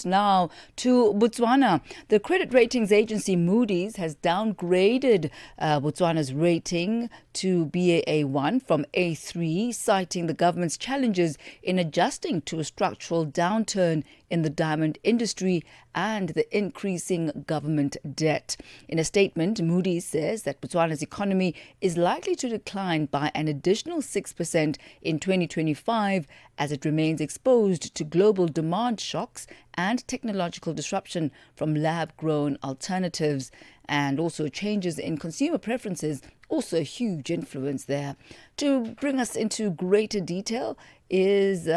Now to Botswana. The credit ratings agency Moody's has downgraded Botswana's rating to Baa1 from A3, citing the government's challenges in adjusting to a structural downturn in the diamond industry and the increasing government debt. In a statement, Moody says that Botswana's economy is likely to decline by an additional 6% in 2025 as it remains exposed to global demand shocks and technological disruption from lab-grown alternatives, and also changes in consumer preferences, also a huge influence there. To bring us into greater detail is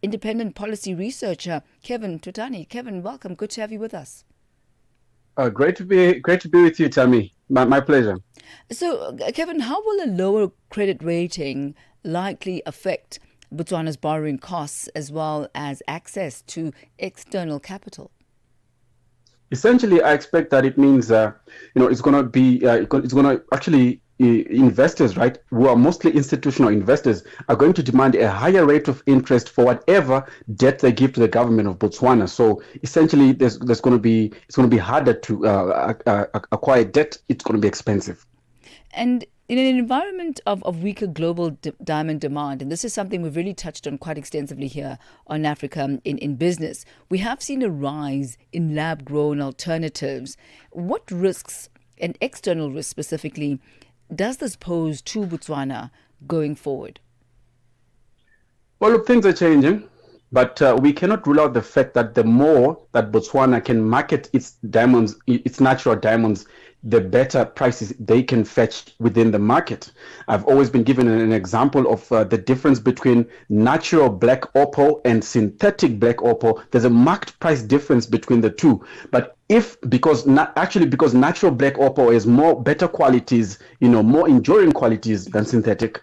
independent policy researcher Kevin Tutani. Kevin, welcome. Good to have you with us. Great to be with you, Thami. My pleasure. So, Kevin, how will a lower credit rating likely affect Botswana's borrowing costs as well as access to external capital? Essentially, I expect that it means, it's going to be, it's going to actually investors, right, who are mostly institutional investors, are going to demand a higher rate of interest for whatever debt they give to the government of Botswana. So essentially, there's going to be it's going to be harder to acquire debt. It's going to be expensive. And in an environment of weaker global diamond demand, and this is something we've really touched on quite extensively here on Africa in business, we have seen a rise in lab grown alternatives. What risks, and external risks specifically, does this pose to Botswana going forward? Well, look, things are changing, but we cannot rule out the fact that the more that Botswana can market its diamonds, its natural diamonds, the better prices they can fetch within the market. I've always been given an example of the difference between natural black opal and synthetic black opal. There's a marked price difference between the two. But because natural black opal has more better qualities, more enduring qualities than synthetic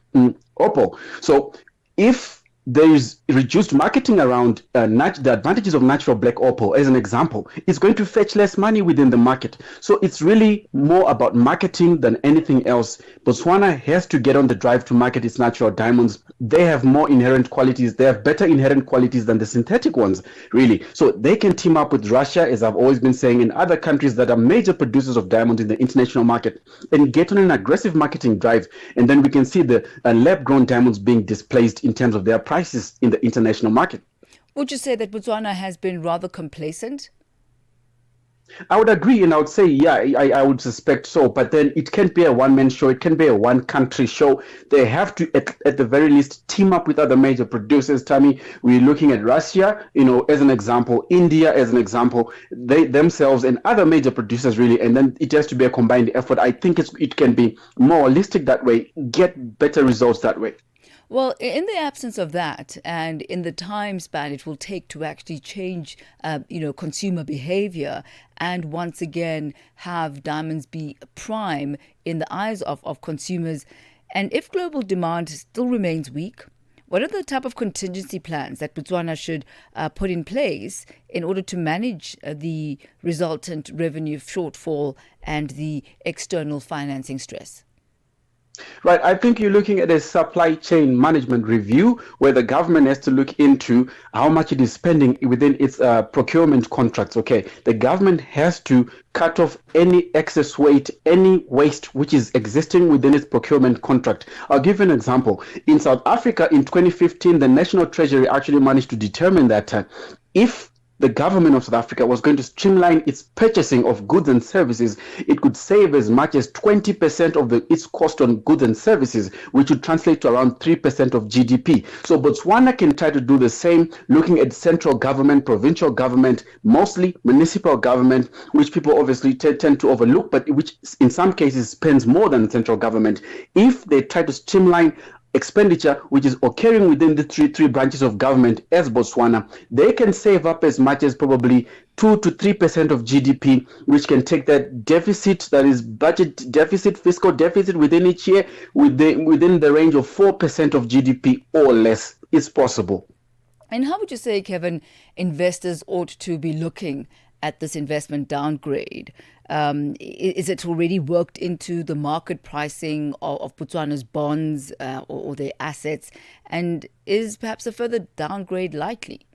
opal. So if there is reduced marketing around the advantages of natural black opal, as an example, it's going to fetch less money within the market. So it's really more about marketing than anything else. Botswana has to get on the drive to market its natural diamonds. They have more inherent qualities. They have better inherent qualities than the synthetic ones, really. So they can team up with Russia, as I've always been saying, and other countries that are major producers of diamonds in the international market, and get on an aggressive marketing drive. And then we can see the lab-grown diamonds being displaced in terms of their prices in the international market. Would you say that Botswana has been rather complacent? I would agree, and I would say, yeah, I would suspect so. But then it can't be a one-man show. It can be a one-country show. They have to, at the very least, team up with other major producers. Tammy, we're looking at Russia, as an example, India as an example, they themselves and other major producers, really. And then it has to be a combined effort. I think it can be more holistic that way, get better results that way. Well, in the absence of that, and in the time span it will take to actually change, consumer behavior, and once again have diamonds be prime in the eyes of consumers, and if global demand still remains weak, what are the type of contingency plans that Botswana should put in place in order to manage the resultant revenue shortfall and the external financing stress? Right. I think you're looking at a supply chain management review where the government has to look into how much it is spending within its procurement contracts. Okay. The government has to cut off any excess weight, any waste which is existing within its procurement contract. I'll give you an example. In South Africa in 2015, the National Treasury actually managed to determine that if the government of South Africa was going to streamline its purchasing of goods and services, it could save as much as 20% of its cost on goods and services, which would translate to around 3% of GDP. So Botswana can try to do the same, looking at central government, provincial government, mostly municipal government, which people obviously tend to overlook, but which in some cases spends more than central government. If they try to streamline expenditure which is occurring within the three branches of government as Botswana, they can save up as much as probably 2 to 3% of GDP, which can take that deficit, that is budget deficit, fiscal deficit within each year, within the range of 4% of GDP or less. It's possible. And how would you say, Kevin, investors ought to be looking at this investment downgrade? Is it already worked into the market pricing of Botswana's bonds or their assets? And is perhaps a further downgrade likely?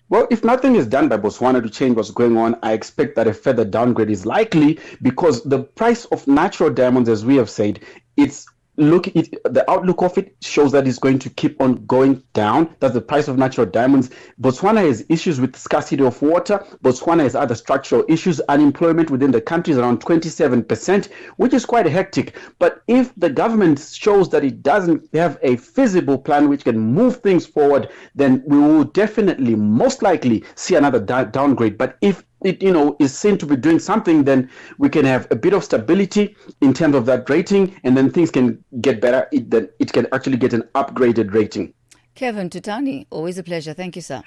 Well, if nothing is done by Botswana to change what's going on, I expect that a further downgrade is likely because the price of natural diamonds, as we have said, it's the outlook of it shows that it's going to keep on going down. That's the price of natural diamonds. Botswana has issues with scarcity of water. Botswana has other structural issues. Unemployment within the country is around 27%, which is quite hectic. But if the government shows that it doesn't have a feasible plan which can move things forward, then we will definitely, most likely, see another downgrade. But if it is seen to be doing something, then we can have a bit of stability in terms of that rating, and then things can get better. Then it can actually get an upgraded rating. Kevin Tutani, always a pleasure. Thank you, sir.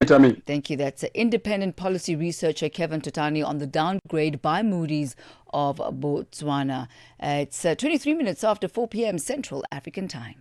Thank you. That's independent policy researcher Kevin Tutani on the downgrade by Moody's of Botswana. It's 23 minutes after 4 p.m. Central African Time.